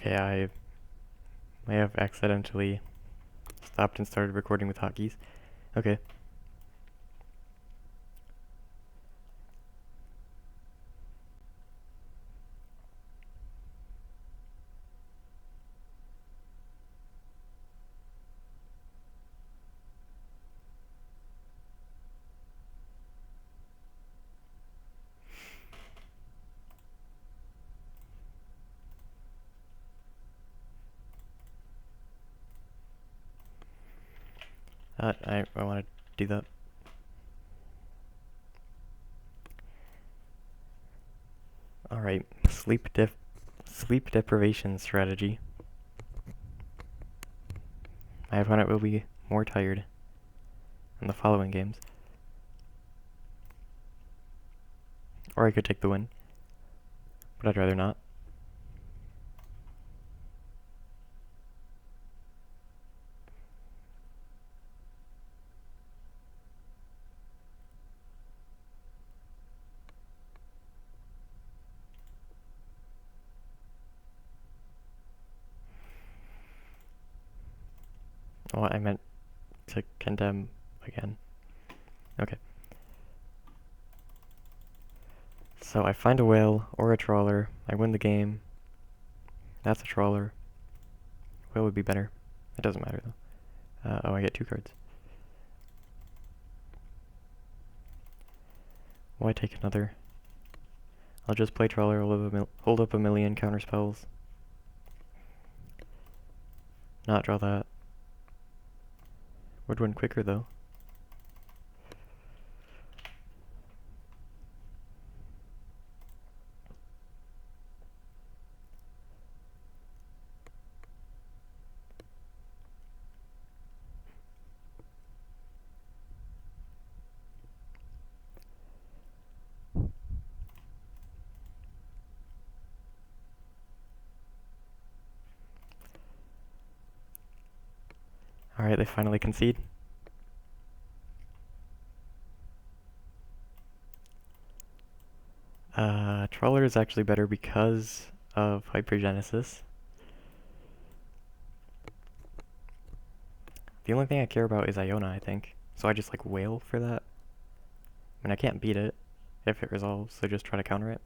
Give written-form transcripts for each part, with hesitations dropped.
Okay, I may have accidentally stopped and started recording with hotkeys. Okay. I want to do that. Alright, sleep deprivation strategy. My opponent will be more tired in the following games. Or I could take the win, but I'd rather not. Oh, I meant to condemn again. Okay. So I find a whale or a trawler. I win the game. That's a trawler. Whale would be better. It doesn't matter though. Oh, I get 2 cards. Why take another? I'll just play trawler, hold up a million counter spells. Not draw that. Would win quicker though. Alright, they finally concede. Trawler is actually better because of Hypergenesis. The only thing I care about is Iona, I think. So I just like whale for that. I mean, I can't beat it if it resolves, so just try to counter it.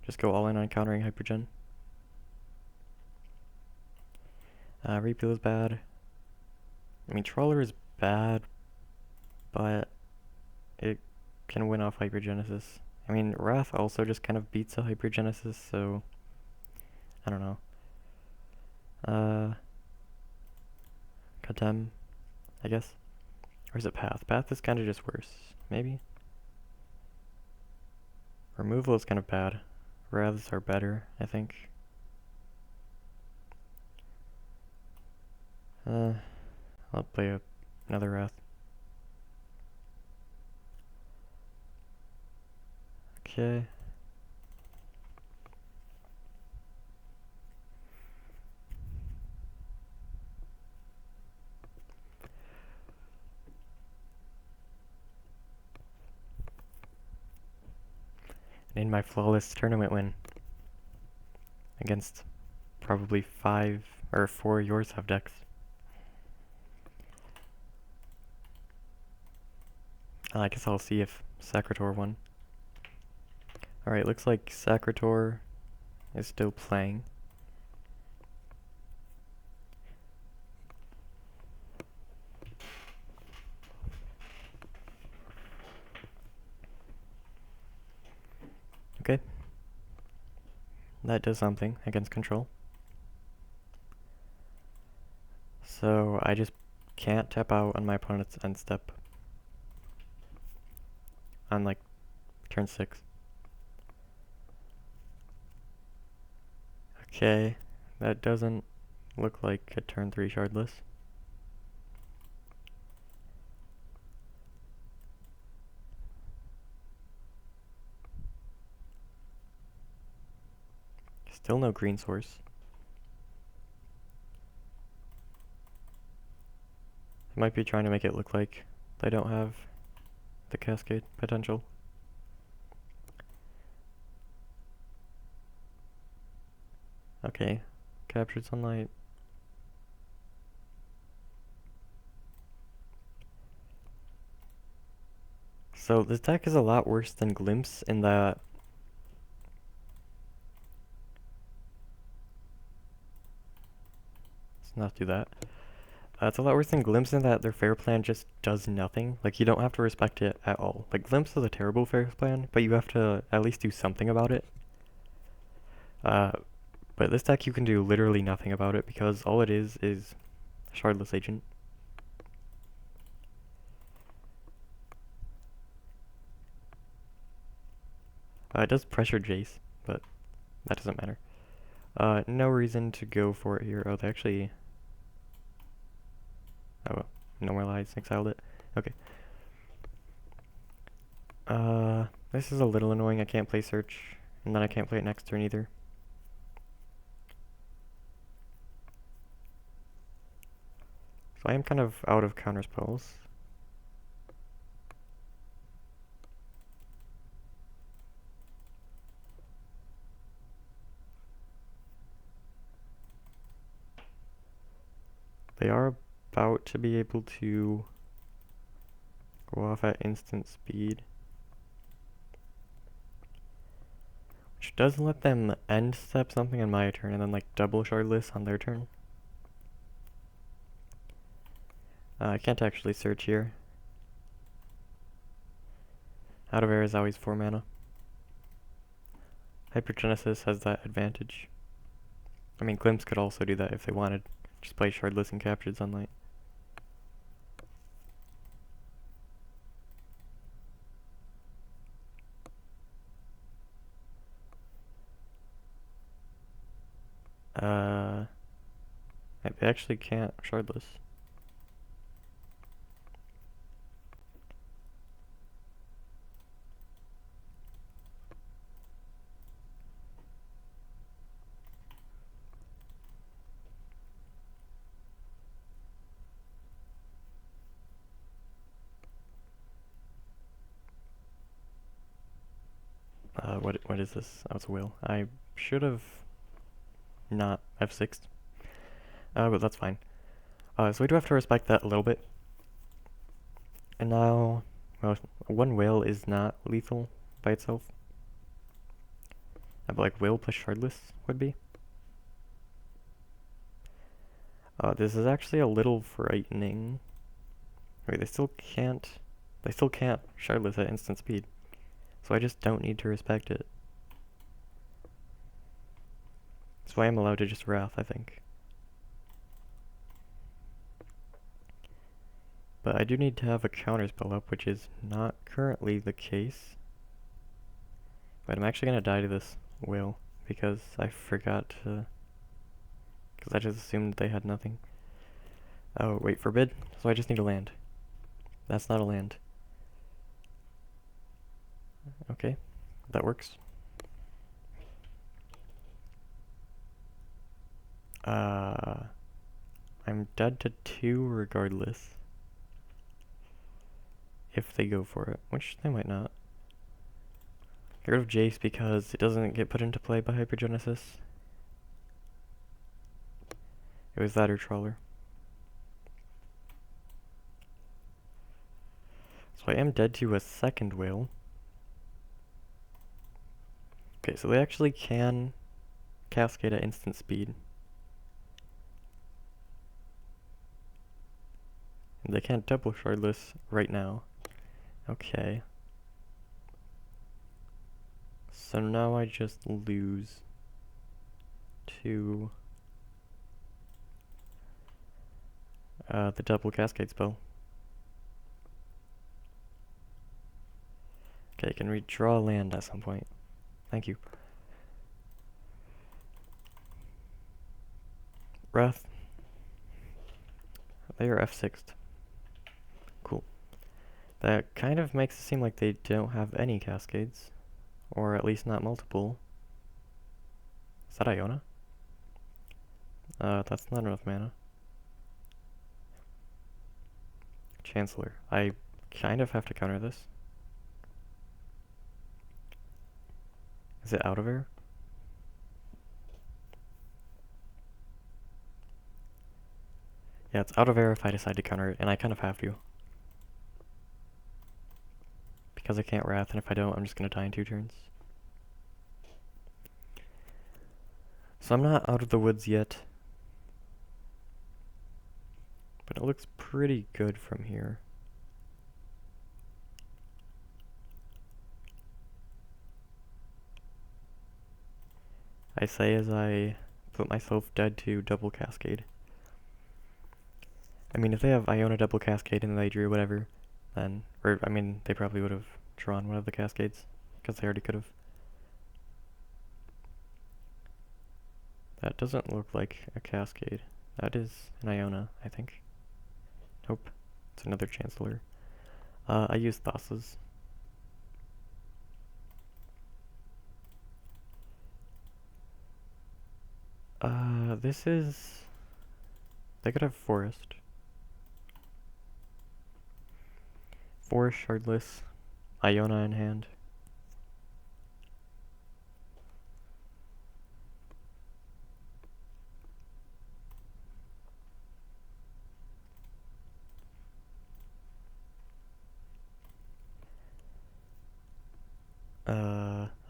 Just go all in on countering Hypergen. Repeal is bad. I mean, Trawler is bad, but it can win off Hypergenesis. I mean, Wrath also just kind of beats a Hypergenesis, so I don't know. Condemn, I guess. Or is it Path? Path is kind of just worse, maybe? Removal is kind of bad. Wraths are better, I think. I'll play another Wrath. Okay. And in my flawless tournament win against probably 5 or 4 yours have decks. I guess I'll see if Sacritor won. Alright, looks like Sacritor is still playing. Okay. That does something against control. So I just can't tap out on my opponent's end step on like turn 6. Okay, that doesn't look like a turn 3 shardless. Still no green source. I might be trying to make it look like they don't have the cascade potential. Okay, captured sunlight. So this deck is a lot worse than Glimpse in that let's not do that. It's a lot worse than Glimpse in that their fair plan just does nothing. Like, you don't have to respect it at all. Like, Glimpse is a terrible fair plan, but you have to at least do something about it. But this deck you can do literally nothing about it because all it is Shardless Agent. It does pressure Jace, but that doesn't matter. No reason to go for it here. Oh, they actually... Oh, normalized, exiled it. Okay. This is a little annoying. I can't play Search, and then I can't play it next turn either. So I am kind of out of counter spells. They are about to be able to go off at instant speed, which does let them end step something on my turn and then like double Shardless on their turn. I can't actually search here. Out of air is always 4 mana. Hypergenesis has that advantage. I mean, Glimpse could also do that if they wanted. Just play Shardless and Captured Sunlight. They actually can't Shardless. What is this? Oh, it's a wheel. I should have not F6'd. But that's fine. So we do have to respect that a little bit. And now, well, one whale is not lethal by itself. But like whale plus Shardless would be. This is actually a little frightening. Wait, they still can't Shardless at instant speed. So I just don't need to respect it. That's why I'm allowed to just Wrath, I think. But I do need to have a counterspell up, which is not currently the case. But I'm actually gonna die to this whale, because I forgot to... Because I just assumed they had nothing. Oh, wait, forbid? So I just need a land. That's not a land. Okay, that works. I'm dead to 2 regardless. If they go for it, which they might not. Get rid of Jace because it doesn't get put into play by Hypergenesis. It was that or Trawler. So I am dead to a second whale. Okay, so they actually can Cascade at instant speed. And they can't double Shardless right now. Okay. So now I just lose to the double Cascade spell. Okay, can we draw land at some point? Thank you. Wrath. They are F6'd. Cool. That kind of makes it seem like they don't have any Cascades. Or at least not multiple. Is that Iona? That's not enough mana. Chancellor. I kind of have to counter this. Is it out of air? Yeah, it's out of air if I decide to counter it, and I kind of have to. Because I can't Wrath, and if I don't, I'm just gonna die in 2 turns. So I'm not out of the woods yet. But it looks pretty good from here. I say as I put myself dead to double Cascade. I mean, if they have Iona double Cascade and they drew whatever, then... Or, I mean, they probably would have drawn one of the Cascades, because they already could have. That doesn't look like a Cascade. That is an Iona, I think. Nope. It's another Chancellor. I use Thassa's. This is... They could have Forest. Forest, Shardless, Iona in hand.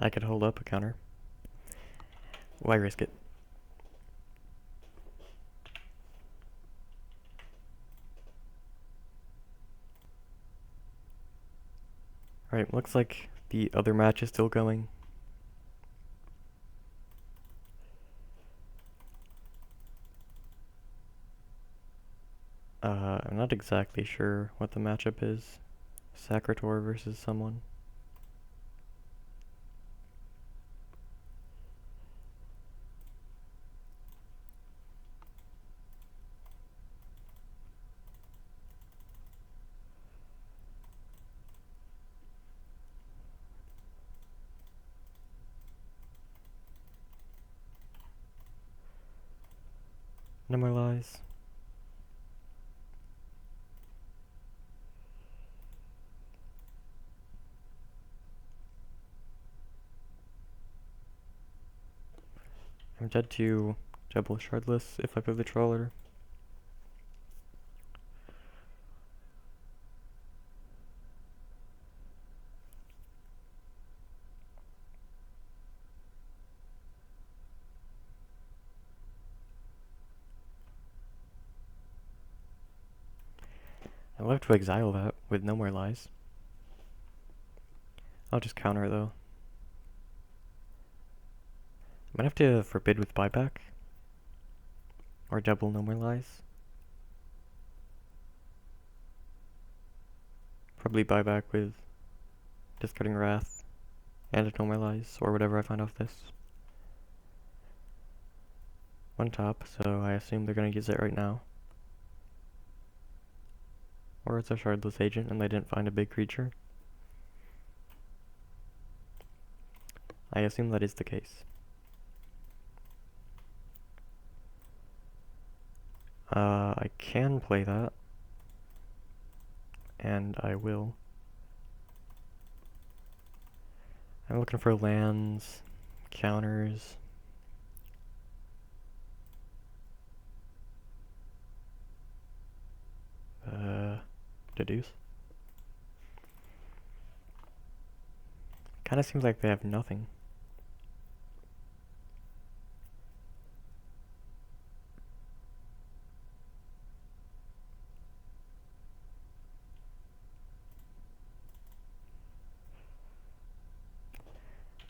I could hold up a counter. Why risk it? Alright, looks like the other match is still going. I'm not exactly sure what the matchup is. Sakrator versus someone. No more lies. I'm dead to double Shardless if I play the Trawler. I'd love to exile that with no more lies. I'll just counter it though. I might have to forbid with buyback. Or double no more lies. Probably buyback with discarding Wrath and no more lies, or whatever I find off this. One top, so I assume they're gonna use it right now. Or it's a Shardless agent and they didn't find a big creature. I assume that is the case. I can play that. And I will. I'm looking for lands, counters. Deduce. Kinda seems like they have nothing.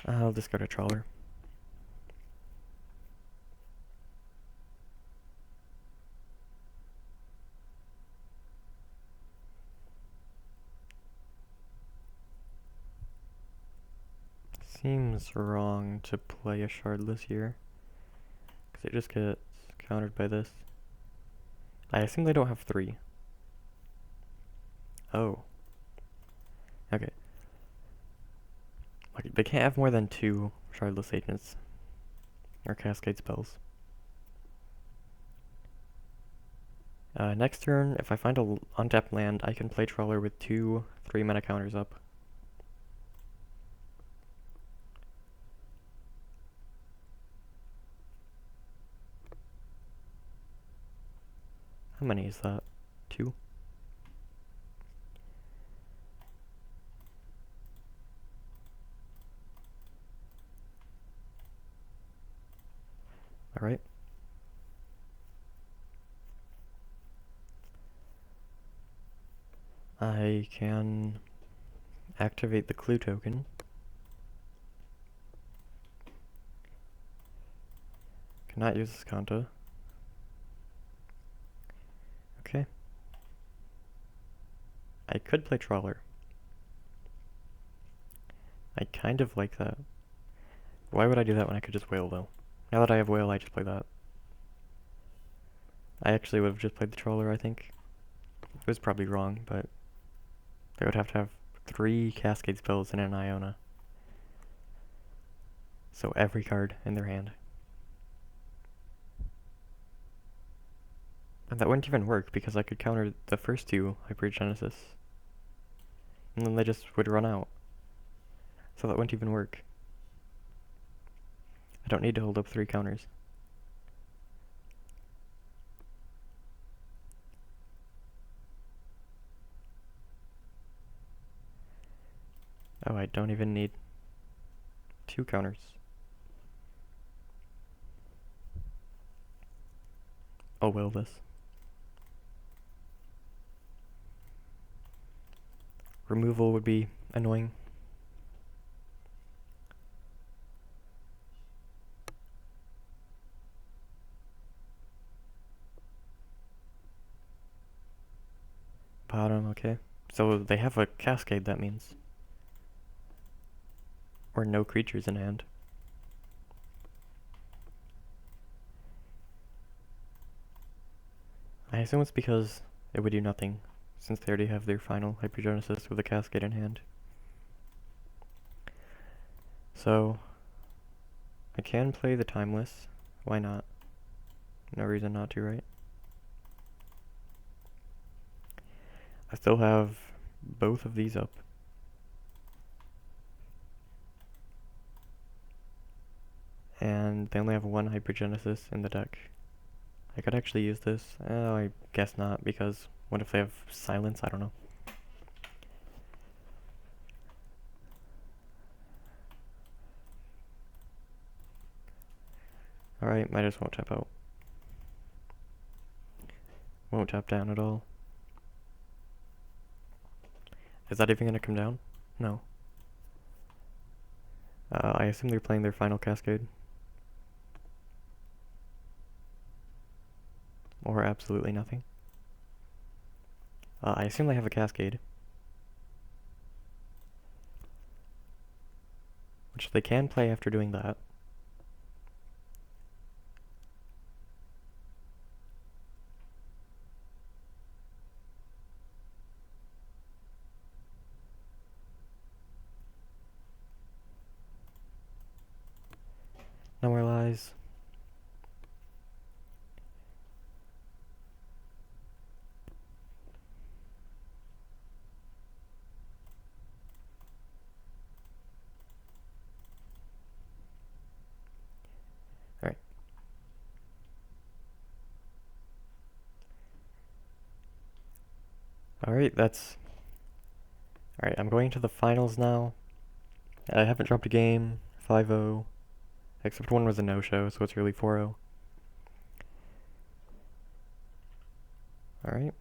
I'll discard a Trawler. Seems wrong to play a Shardless here, because it just gets countered by this. I assume they don't have 3. Oh. Okay. Like, they can't have more than 2 Shardless agents. Or Cascade spells. Next turn, if I find a untapped land, I can play Trawler with 2 3-mana counters up. How many is that? 2? Alright. I can activate the clue token. Cannot use this Kanta. Okay. I could play Trawler. I kind of like that. Why would I do that when I could just Whale, though? Now that I have Whale, I just play that. I actually would have just played the Trawler, I think. It was probably wrong, but they would have to have 3 Cascade spells and an Iona. So every card in their hand. And that wouldn't even work, because I could counter the first 2 Hypergenesis. And then they just would run out. So that wouldn't even work. I don't need to hold up 3 counters. Oh, I don't even need 2 counters. I'll will this. Removal would be annoying. Bottom, okay. So they have a Cascade, that means. Or no creatures in hand. I assume it's because it would do nothing, since they already have their final Hypergenesis with a Cascade in hand. So, I can play the Timeless. Why not? No reason not to, right? I still have both of these up. And they only have 1 Hypergenesis in the deck. I could actually use this. Oh, I guess not, because what if they have Silence? I don't know. Alright, I just won't tap out. Won't tap down at all. Is that even gonna come down? No. I assume they're playing their final Cascade. Or absolutely nothing. I assume they have a Cascade. Which they can play after doing that. No more lies. Alright. Alright, that's... Alright, I'm going to the finals now. I haven't dropped a game. 5-0. Except one was a no-show, so it's really 4-0. Alright.